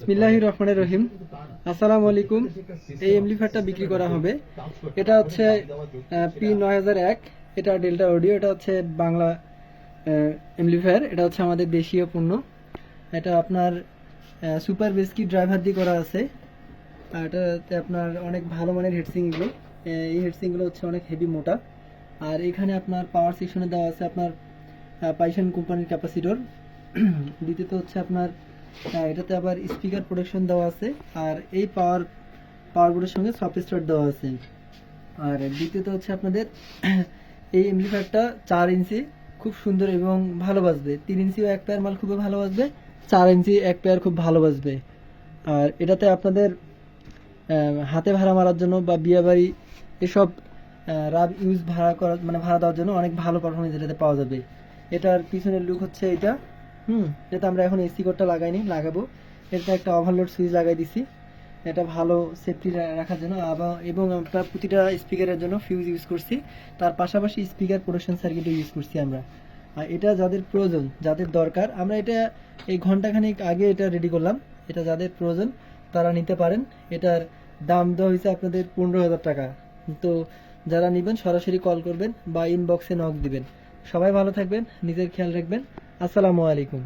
বিসমিল্লাহির রহমানির রহিম। আসসালামু আলাইকুম। এই এমপ্লিফায়ারটা বিক্রি করা হবে। এটা হচ্ছে P9001। এটা ডেল্টা অডিও। এটা হচ্ছে বাংলা এমপ্লিফায়ার। এটা হচ্ছে আমাদের দেশীয় পণ্য। এটা আপনার সুপার বেসকি ড্রাইভার দিয়ে করা আছে। আর এটাতে আপনার অনেক ভালো মানের হেডসিংগুলো। এই হেডসিংগুলো হচ্ছে অনেক হেভি মোটা। আর এখানে আপনার পাওয়ার সেকশনে দেওয়া আছে আপনার পাইশন কোম্পানির ক্যাপাসিটর। দ্বিতীয়ত হচ্ছে আপনার এটাতে আবার স্পিকার প্রোটেকশন দেওয়া আছে। আর এই পাওয়ারবোর্ডের সঙ্গে সফট স্টার্ট দেওয়া আছে। আর দ্বিতীয়ত হচ্ছে আপনাদের এই এমপ্লিফায়ারটা 4 ইঞ্চি, খুব সুন্দর এবং ভালো বাজবে। 3 ইঞ্চিও এক পেয়ার মাল খুবই ভালো বাজবে, 4 ইঞ্চি এক পেয়ার খুব ভালো বাজবে। আর এটাতে আপনাদের হাতে ভাড়া মারার জন্য বা বিয়ে বাড়ি এসব রাব ইউজ ভাড়া করার মানে ভাড়া দেওয়ার জন্য অনেক ভালো পারফরমেন্স এটাতে পাওয়া যাবে। এটার পিছনের লুক হচ্ছে এটা। এটা আমরা এখন এসি কোডটা লাগাইনি, লাগাবো। এটা একটা ওভারলোড সুইচ লাগাই দিছি, এটা ভালো সেফটি রাখার জন্য। এবং আমরা প্রতিটা স্পিকারের জন্য ফিউজ ইউজ করছি। তার পাশাপাশি স্পিকার প্রোটেকশন সার্কিটও ইউজ করছি আমরা। আর এটা যাদের প্রয়োজন, যাদের দরকার, আমরা এটা এই ঘন্টাখানিক আগে এটা রেডি করলাম। এটা যাদের প্রয়োজন তারা নিতে পারেন। এটার দাম দেওয়া হয়েছে আপনাদের 15,000 টাকা। তো যারা নেবেন সরাসরি কল করবেন বা ইনবক্সে নক দিবেন। সবাই ভালো থাকবেন, নিজের খেয়াল রাখবেন। আসসালামু আলাইকুম।